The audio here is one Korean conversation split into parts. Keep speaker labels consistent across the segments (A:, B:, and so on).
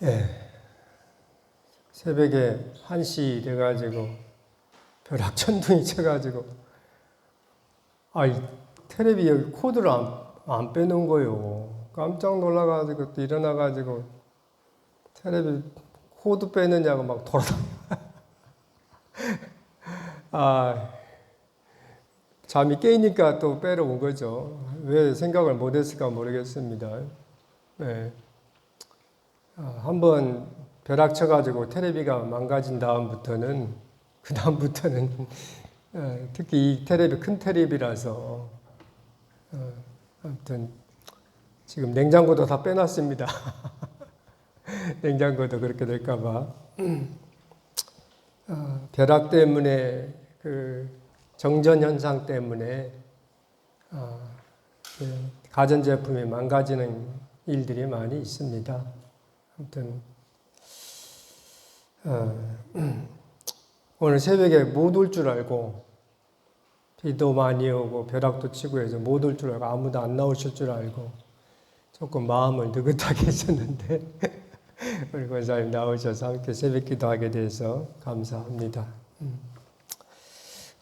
A: 예, 새벽에 1시 돼가지고 벼락천둥이 쳐가지고 텔레비 여기 코드를 안 빼놓은 거예요. 깜짝 놀라가지고 또 일어나가지고 텔레비 코드 빼느냐고 막 돌아다녀. 잠이 깨니까 또 빼러 온 거죠. 왜 생각을 못했을까 모르겠습니다. 네. 한번 벼락 쳐가지고 텔레비가 망가진 다음부터는 특히 이 텔레비 큰 텔레비라서 아무튼 지금 냉장고도 다 빼놨습니다. 냉장고도 그렇게 될까봐. 벼락 때문에 그 정전 현상 때문에 가전제품이 망가지는 일들이 많이 있습니다. 아무튼 오늘 새벽에 못 올 줄 알고 비도 많이 오고 벼락도 치고 해서 못 올 줄 알고 아무도 안 나오실 줄 알고 조금 마음을 느긋하게 했었는데 우리 권사님 나오셔서 함께 새벽 기도하게 돼서 감사합니다.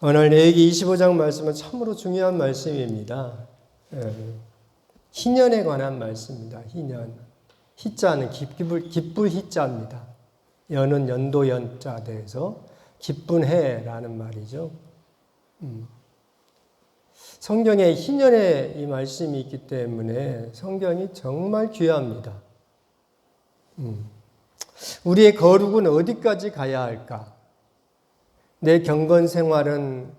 A: 오늘 레위기 25장 말씀은 참으로 중요한 말씀입니다. 희년에 관한 말씀입니다. 희년. 희자는 기쁠 희자입니다. 연은 연도 연자 돼서 기쁜 해라는 말이죠. 성경에 희년의 이 말씀이 있기 때문에 성경이 정말 귀합니다. 우리의 거룩은 어디까지 가야 할까? 내 경건 생활은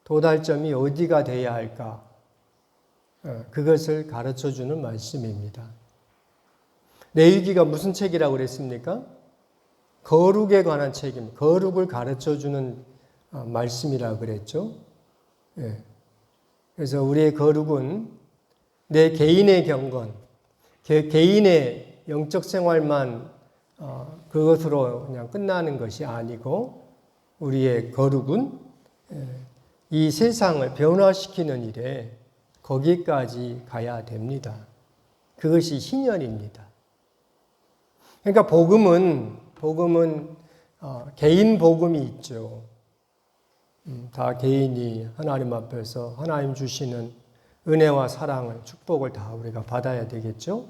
A: 도달점이 어디가 돼야 할까? 그것을 가르쳐주는 말씀입니다. 레위기가 무슨 책이라고 그랬습니까? 거룩에 관한 책입니다. 거룩을 가르쳐주는 말씀이라고 그랬죠. 그래서 우리의 거룩은 내 개인의 경건, 개인의 영적 생활만 그것으로 그냥 끝나는 것이 아니고 우리의 거룩은 이 세상을 변화시키는 일에 거기까지 가야 됩니다. 그것이 희년입니다. 그러니까 복음은 개인 복음이 있죠. 다 개인이 하나님 앞에서 하나님 주시는 은혜와 사랑을, 축복을 다 우리가 받아야 되겠죠.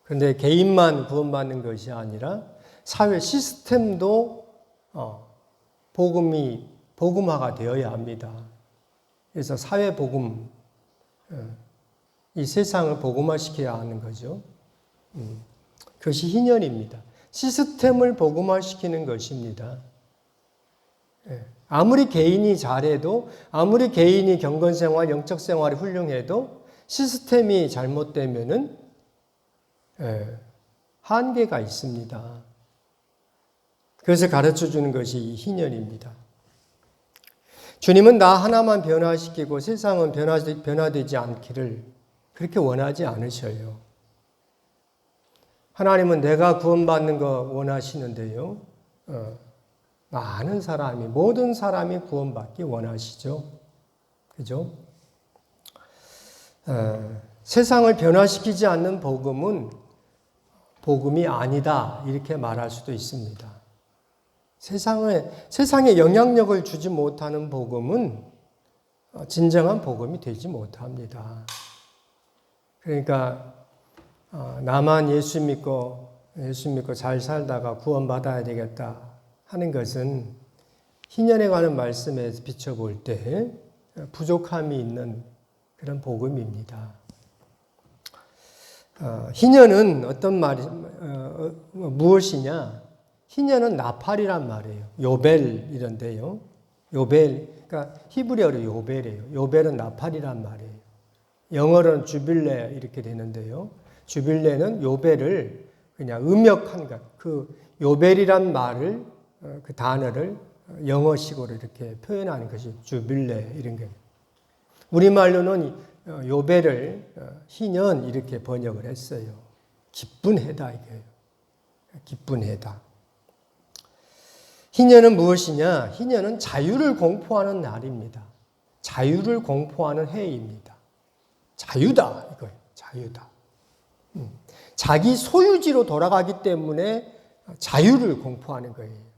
A: 그런데 개인만 구원받는 것이 아니라 사회 시스템도 복음화가 되어야 합니다. 그래서 사회 복음, 이 세상을 복음화시켜야 하는 거죠. 그것이 희년입니다. 시스템을 복음화시키는 것입니다. 아무리 개인이 잘해도, 아무리 개인이 경건생활, 영적생활이 훌륭해도 시스템이 잘못되면은 한계가 있습니다. 그것을 가르쳐주는 것이 희년입니다. 주님은 나 하나만 변화시키고 세상은 변화되지 않기를 그렇게 원하지 않으셔요. 하나님은 내가 구원받는 거 원하시는데요. 많은 사람이, 모든 사람이 구원받기 원하시죠. 그죠? 세상을 변화시키지 않는 복음은 복음이 아니다. 이렇게 말할 수도 있습니다. 세상에 영향력을 주지 못하는 복음은 진정한 복음이 되지 못합니다. 그러니까 나만 예수 믿고 잘 살다가 구원받아야 되겠다 하는 것은 희년에 관한 말씀에 비춰볼 때 부족함이 있는 그런 복음입니다. 희년은 무엇이냐? 희년은 나팔이란 말이에요. 요벨 이런데요. 요벨, 그러니까 히브리어로 요벨이에요. 요벨은 나팔이란 말이에요. 영어로는 주빌레 이렇게 되는데요. 주빌레는 요벨을 그냥 음역한 것, 그 요벨이란 말을, 그 단어를 영어식으로 이렇게 표현하는 것이 주빌레 이런 거예요. 우리말로는 요벨을 희년 이렇게 번역을 했어요. 기쁜 해다 이거예요. 기쁜 해다. 희년은 무엇이냐? 희년은 자유를 공포하는 날입니다. 자유를 공포하는 해입니다. 자유다 이거예요. 자유다. 자기 소유지로 돌아가기 때문에 자유를 공포하는 거예요.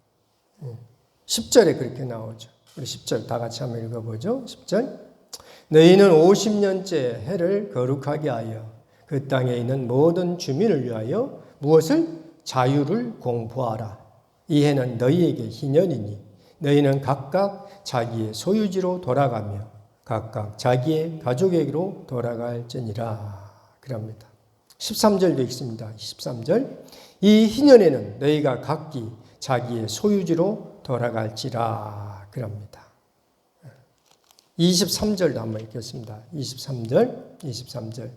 A: 10절에 그렇게 나오죠. 우리 10절 다 같이 한번 읽어보죠. 10절. 너희는 50년째 해를 거룩하게 하여 그 땅에 있는 모든 주민을 위하여 무엇을? 자유를 공포하라. 이 해는 너희에게 희년이니 너희는 각각 자기의 소유지로 돌아가며 각각 자기의 가족에게로 돌아갈지니라. 그럽니다. 13절도 읽습니다. 13절. 이 희년에는 너희가 각기 자기의 소유지로 돌아갈지라. 그럽니다. 23절도 한번 읽겠습니다. 23절.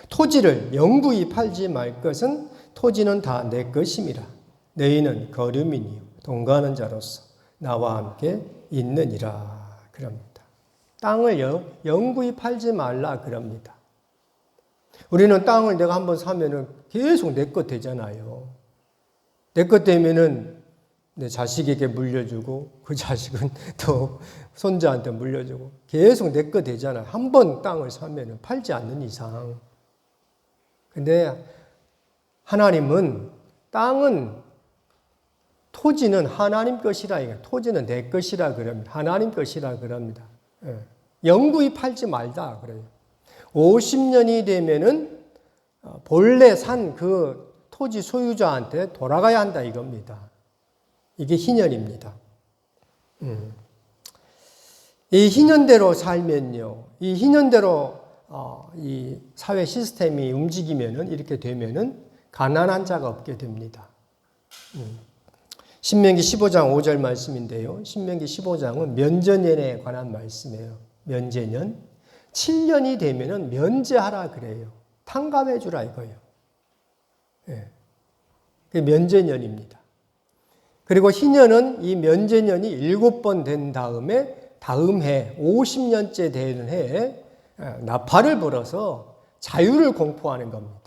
A: 토지를 영구히 팔지 말 것은 토지는 다 내 것임이라. 너희는 거류민이요 동거하는 자로서 나와 함께 있느니라. 그럽니다. 땅을 영구히 팔지 말라 그럽니다. 우리는 땅을 내가 한번 사면은 계속 내 것 되잖아요. 내 것 되면은 내 자식에게 물려주고 그 자식은 또 손자한테 물려주고 계속 내 것 되잖아요. 한 번 땅을 사면은 팔지 않는 이상. 근데 하나님은 토지는 하나님 것이라, 토지는 내 것이라 그럽니다. 하나님 것이라 그럽니다. 영구히 팔지 말자 그래요. 50년이 되면은 본래 산 그 토지 소유자한테 돌아가야 한다 이겁니다. 이게 희년입니다. 이 희년대로 살면요, 이 희년대로 이 사회 시스템이 움직이면은 이렇게 되면은 가난한 자가 없게 됩니다. 신명기 15장 5절 말씀인데요. 신명기 15장은 면제년에 관한 말씀이에요. 면제년. 7년이 되면은 면제하라 그래요. 탕감해 주라 이거예요. 예. 그게 면제년입니다. 그리고 희년은 이 면제년이 7번 된 다음에 다음 해 50년째 되는 해에 나팔을 불어서 자유를 공포하는 겁니다.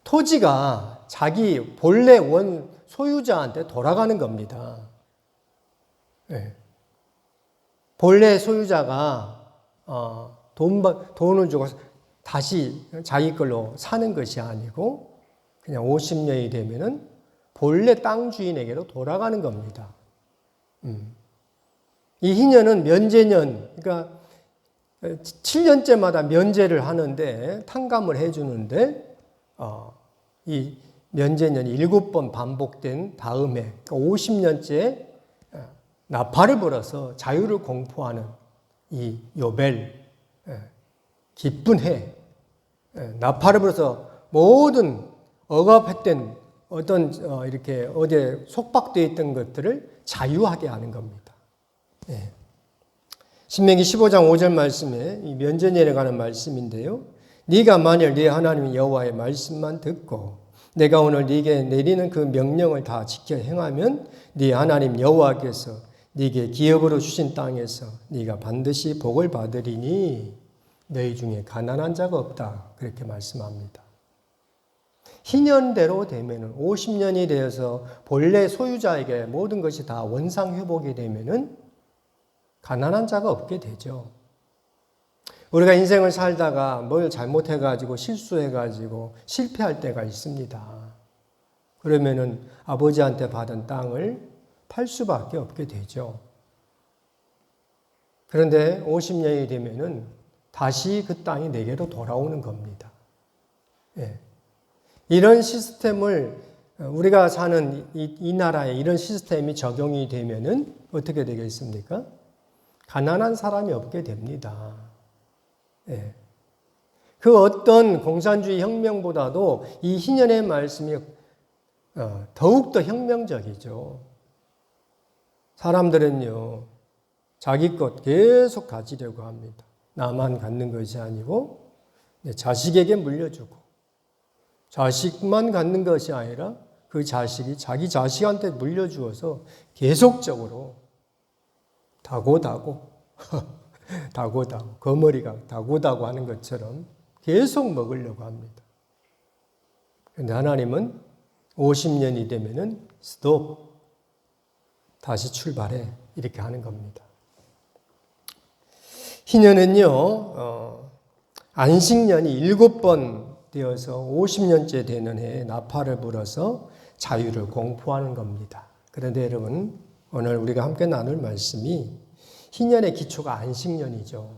A: 토지가 자기 본래 원 소유자한테 돌아가는 겁니다. 네. 본래 소유자가 돈을 주고 다시 자기 걸로 사는 것이 아니고 그냥 50년이 되면은 본래 땅 주인에게로 돌아가는 겁니다. 이 희년은 면제년, 그러니까 7년째마다 면제를 하는데 탕감을 해주는데 이 면제년이 7번 반복된 다음에 50년째 나팔을 불어서 자유를 공포하는 이 요벨, 기쁜 해, 나팔을 불어서 모든 억압했던 어떤 이렇게 어디에 속박되어 있던 것들을 자유하게 하는 겁니다. 신명기 15장 5절 말씀에 이 면제년에 관한 말씀인데요. 네가 만일 네 하나님 여호와의 말씀만 듣고 내가 오늘 네게 내리는 그 명령을 다 지켜 행하면 네 하나님 여호와께서 네게 기업으로 주신 땅에서 네가 반드시 복을 받으리니 너희 중에 가난한 자가 없다. 그렇게 말씀합니다. 희년대로 되면은 50년이 되어서 본래 소유자에게 모든 것이 다 원상 회복이 되면은 가난한 자가 없게 되죠. 우리가 인생을 살다가 뭘 잘못해가지고 실수해가지고 실패할 때가 있습니다. 그러면은 아버지한테 받은 땅을 팔 수밖에 없게 되죠. 그런데 50년이 되면은 다시 그 땅이 내게로 돌아오는 겁니다. 예. 이런 시스템을 우리가 사는 이 나라에 이런 시스템이 적용이 되면은 어떻게 되겠습니까? 가난한 사람이 없게 됩니다. 예. 그 어떤 공산주의 혁명보다도 이 희년의 말씀이 더욱더 혁명적이죠. 사람들은요, 자기 것 계속 가지려고 합니다. 나만 갖는 것이 아니고 자식에게 물려주고, 자식만 갖는 것이 아니라 그 자식이 자기 자식한테 물려주어서 계속적으로 다고다고 거머리가 다고다고 하는 것처럼 계속 먹으려고 합니다. 그런데 하나님은 50년이 되면은 스톱, 다시 출발해 이렇게 하는 겁니다. 희년은요, 안식년이 7번 되어서 50년째 되는 해에 나팔을 불어서 자유를 공포하는 겁니다. 그런데 여러분, 오늘 우리가 함께 나눌 말씀이 희년의 기초가 안식년이죠.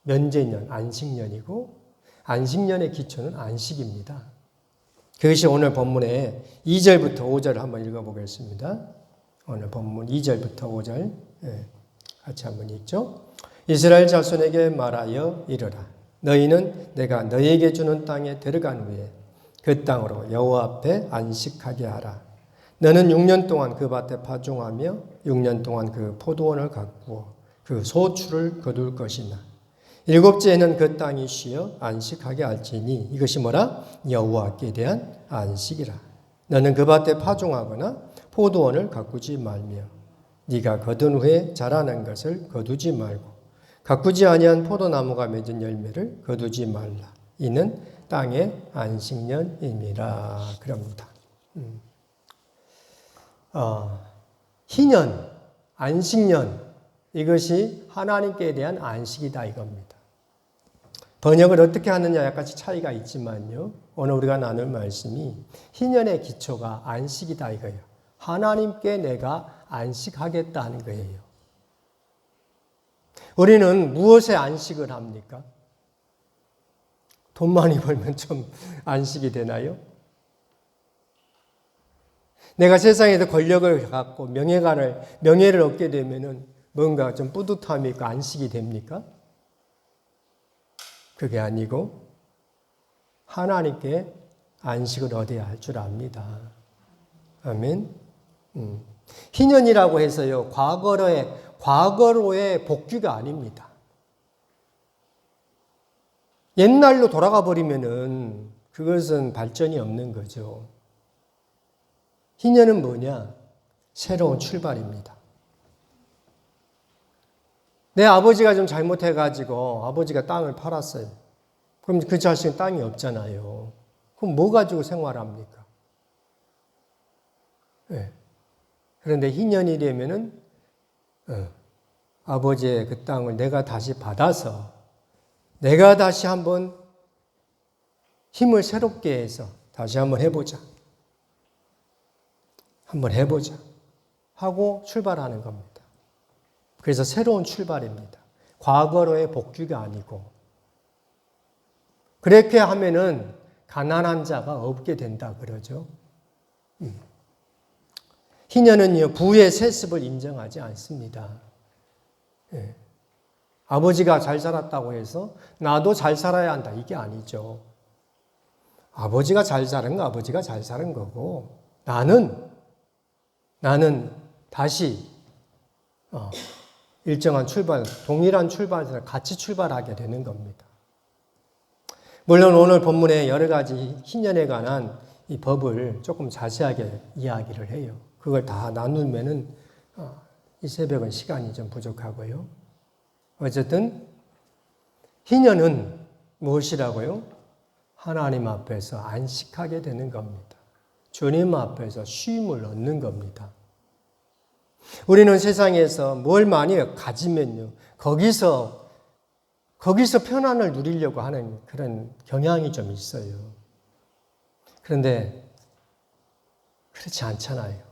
A: 면제년, 안식년이고 안식년의 기초는 안식입니다. 그것이 오늘 본문의 2절부터 5절을 한번 읽어보겠습니다. 오늘 본문 2절부터 5절 같이 한번 읽죠. 이스라엘 자손에게 말하여 이르라. 너희는 내가 너희에게 주는 땅에 들어간 후에 그 땅으로 여호와 앞에 안식하게 하라. 너는 6년 동안 그 밭에 파종하며 6년 동안 그 포도원을 가꾸어 그 소출을 거둘 것이나 7째에는 그 땅이 쉬어 안식하게 할지니 이것이 뭐라? 여호와께 대한 안식이라. 너는 그 밭에 파종하거나 포도원을 가꾸지 말며 네가 거둔 후에 자라는 것을 거두지 말고 가꾸지 아니한 포도나무가 맺은 열매를 거두지 말라. 이는 땅의 안식년임이라. 그럽니다. 희년, 안식년, 이것이 하나님께 대한 안식이다 이겁니다. 번역을 어떻게 하느냐 약간씩 차이가 있지만요. 오늘 우리가 나눌 말씀이 희년의 기초가 안식이다 이거예요. 하나님께 내가 안식하겠다 하는 거예요. 우리는 무엇에 안식을 합니까? 돈 많이 벌면 좀 안식이 되나요? 내가 세상에서 권력을 갖고 명예를 얻게 되면은 뭔가 좀 뿌듯함이 있고 안식이 됩니까? 그게 아니고 하나님께 안식을 얻어야 할 줄 압니다. 아멘. 희년이라고 해서요, 과거로의 복귀가 아닙니다. 옛날로 돌아가 버리면은 그것은 발전이 없는 거죠. 희년은 뭐냐? 새로운 출발입니다. 내 아버지가 좀 잘못해가지고 아버지가 땅을 팔았어요. 그럼 그 자식은 땅이 없잖아요. 그럼 뭐 가지고 생활합니까? 네. 그런데 희년이 되면은 아버지의 그 땅을 내가 다시 받아서 내가 다시 한번 힘을 새롭게 해서 다시 한번 해보자. 한번 해보자. 하고 출발하는 겁니다. 그래서 새로운 출발입니다. 과거로의 복귀가 아니고. 그렇게 하면은 가난한 자가 없게 된다 그러죠. 희년은요, 부의 세습을 인정하지 않습니다. 예. 아버지가 잘 살았다고 해서 나도 잘 살아야 한다. 이게 아니죠. 아버지가 잘 사는 거 아버지가 잘 사는 거고 나는 다시 일정한 출발, 동일한 출발에서 같이 출발하게 되는 겁니다. 물론 오늘 본문에 여러 가지 희년에 관한 이 법을 조금 자세하게 이야기를 해요. 그걸 다 나누면은 이 새벽은 시간이 좀 부족하고요. 어쨌든 희년은 무엇이라고요? 하나님 앞에서 안식하게 되는 겁니다. 주님 앞에서 쉼을 얻는 겁니다. 우리는 세상에서 뭘 많이 가지면요, 거기서 편안을 누리려고 하는 그런 경향이 좀 있어요. 그런데 그렇지 않잖아요.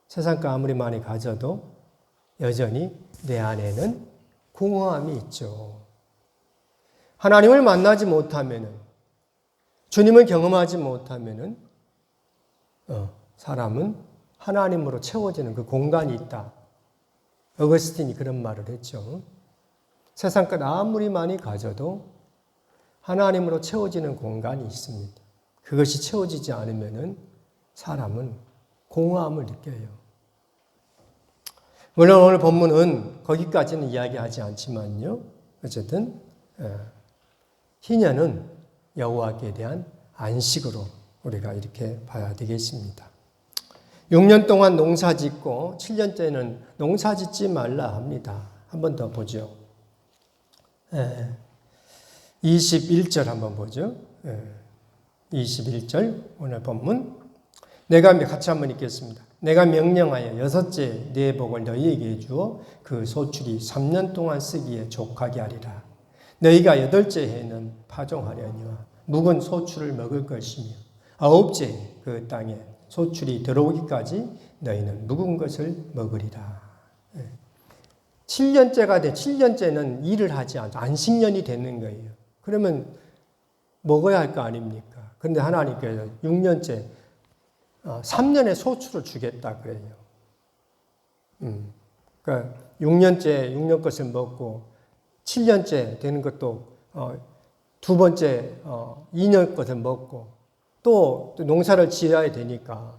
A: 세상과 아무리 많이 가져도 여전히 내 안에는 공허함이 있죠. 하나님을 만나지 못하면은, 주님을 경험하지 못하면은, 사람은 하나님으로 채워지는 그 공간이 있다. 어거스틴이 그런 말을 했죠. 세상 것 아무리 많이 가져도 하나님으로 채워지는 공간이 있습니다. 그것이 채워지지 않으면은 사람은 공허함을 느껴요. 물론 오늘 본문은 거기까지는 이야기하지 않지만요. 어쨌든 희년은 여호와께 대한 안식으로 우리가 이렇게 봐야 되겠습니다. 6년 동안 농사 짓고 7년째는 농사 짓지 말라 합니다. 한 번 더 보죠. 21절 한번 보죠. 21절 오늘 본문 내가 같이 한번 읽겠습니다. 내가 명령하여 6째 네 복을 너희에게 주어 그 소출이 3년 동안 쓰기에 족하게 하리라. 너희가 8째 해는 파종하려니와 묵은 소출을 먹을 것이며 9째 그 땅에 소출이 들어오기까지 너희는 묵은 것을 먹으리라. 7년째가 돼. 7년째는 일을 하지 않죠. 안식년이 되는 거예요. 그러면 먹어야 할 거 아닙니까? 그런데 하나님께서 6년째 3년의 소출을 주겠다 그래요. 그러니까 6년 것을 먹고 7년째 되는 것도 두 번째 2년 것을 먹고 또 농사를 지어야 되니까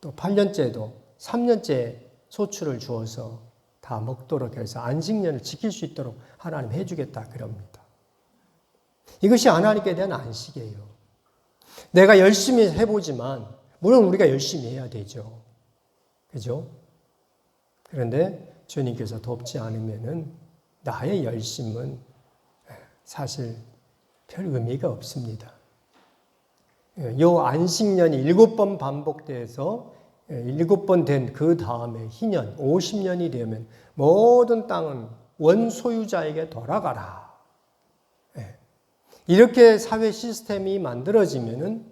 A: 또 8년째도 3년째 소출을 주어서 다 먹도록 해서 안식년을 지킬 수 있도록 하나님 해주겠다 그럽니다. 이것이 하나님께 대한 안식이에요. 내가 열심히 해보지만 물론 우리가 열심히 해야 되죠. 그죠? 그런데 주님께서 돕지 않으면은 나의 열심은 사실 별 의미가 없습니다. 요 안식년이 7번 반복돼서 7번 된 그 다음에 희년 50년이 되면 모든 땅은 원소유자에게 돌아가라. 이렇게 사회 시스템이 만들어지면은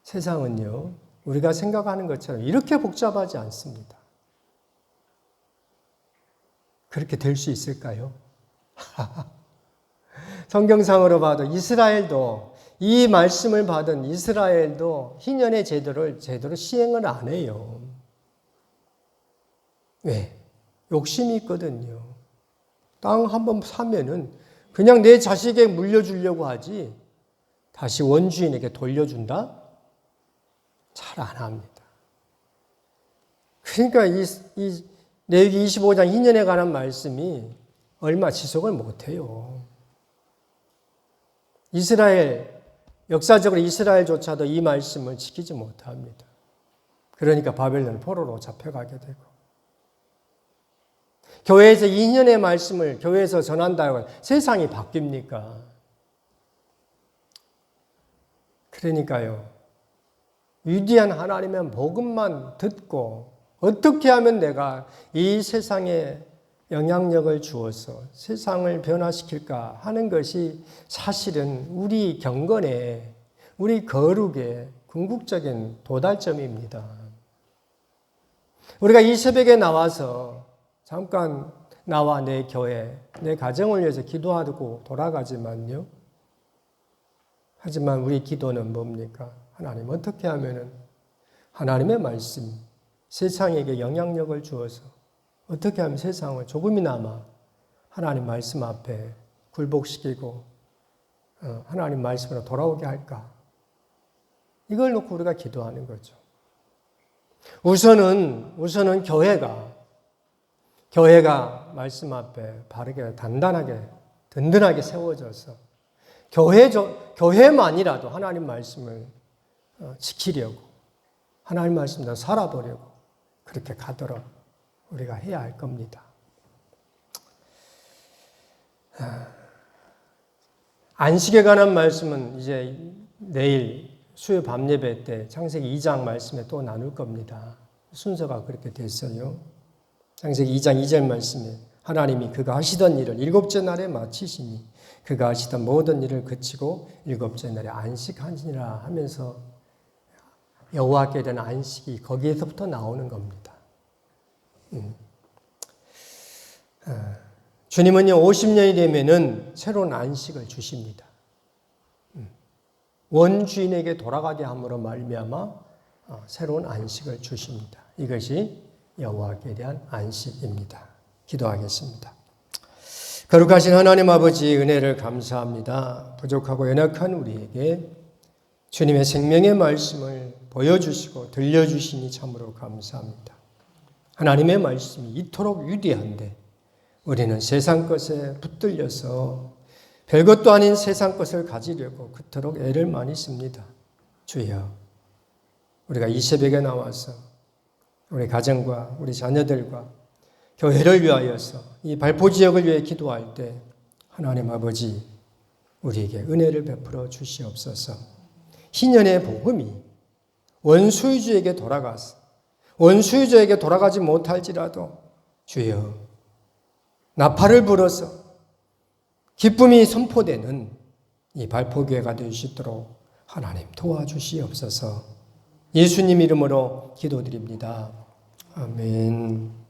A: 세상은요, 우리가 생각하는 것처럼 이렇게 복잡하지 않습니다. 그렇게 될 수 있을까요? 성경상으로 봐도 이스라엘도 이 말씀을 받은 이스라엘도 희년의 제도를 제대로 시행을 안 해요. 왜? 욕심이 있거든요. 땅 한번 사면은 그냥 내 자식에게 물려주려고 하지 다시 원주인에게 돌려준다? 잘 안 합니다. 그러니까 이 레위기 25장 희년에 관한 말씀이 얼마 지속을 못해요. 역사적으로 이스라엘조차도 이 말씀을 지키지 못합니다. 그러니까 바벨론 포로로 잡혀가게 되고 교회에서 2년의 말씀을 교회에서 전한다고 세상이 바뀝니까? 그러니까요. 위대한 하나님의 복음만 듣고 어떻게 하면 내가 이 세상에 영향력을 주어서 세상을 변화시킬까 하는 것이 사실은 우리 경건의, 우리 거룩의 궁극적인 도달점입니다. 우리가 이 새벽에 나와서 잠깐 나와 내 교회, 내 가정을 위해서 기도하고 돌아가지만요. 하지만 우리 기도는 뭡니까? 하나님 어떻게 하면은 하나님의 말씀, 세상에게 영향력을 주어서 어떻게 하면 세상을 조금이나마 하나님 말씀 앞에 굴복시키고 하나님 말씀으로 돌아오게 할까? 이걸 놓고 우리가 기도하는 거죠. 우선은 교회가 말씀 앞에 바르게 단단하게 든든하게 세워져서 교회만이라도 하나님 말씀을 지키려고 하나님 말씀대로 살아보려고 그렇게 가도록 우리가 해야 할 겁니다. 안식에 관한 말씀은 이제 내일 수요 밤 예배 때 창세기 2장 말씀에 또 나눌 겁니다. 순서가 그렇게 됐어요. 창세기 2장 2절 말씀에 하나님이 그가 하시던 일을 7째 날에 마치시니 그가 하시던 모든 일을 그치고 7째 날에 안식하시니라 하면서 여호와께 대한 안식이 거기에서부터 나오는 겁니다. 주님은요 50년이 되면은 새로운 안식을 주십니다. 원주인에게 돌아가게 함으로 말미암아 새로운 안식을 주십니다. 이것이 여호와께 대한 안식입니다. 기도하겠습니다. 거룩하신 하나님 아버지 은혜를 감사합니다. 부족하고 연약한 우리에게 주님의 생명의 말씀을 보여주시고 들려주시니 참으로 감사합니다. 하나님의 말씀이 이토록 위대한데 우리는 세상 것에 붙들려서 별것도 아닌 세상 것을 가지려고 그토록 애를 많이 씁니다. 주여, 우리가 이 새벽에 나와서 우리 가정과 우리 자녀들과 교회를 위하여서 이 발포 지역을 위해 기도할 때 하나님 아버지 우리에게 은혜를 베풀어 주시옵소서. 희년의 복음이 원수유주에게 돌아가서 원수유주에게 돌아가지 못할지라도 주여 나팔을 불어서 기쁨이 선포되는 이 발포교회가 될 수 있도록 하나님 도와주시옵소서. 예수님 이름으로 기도드립니다. 아멘.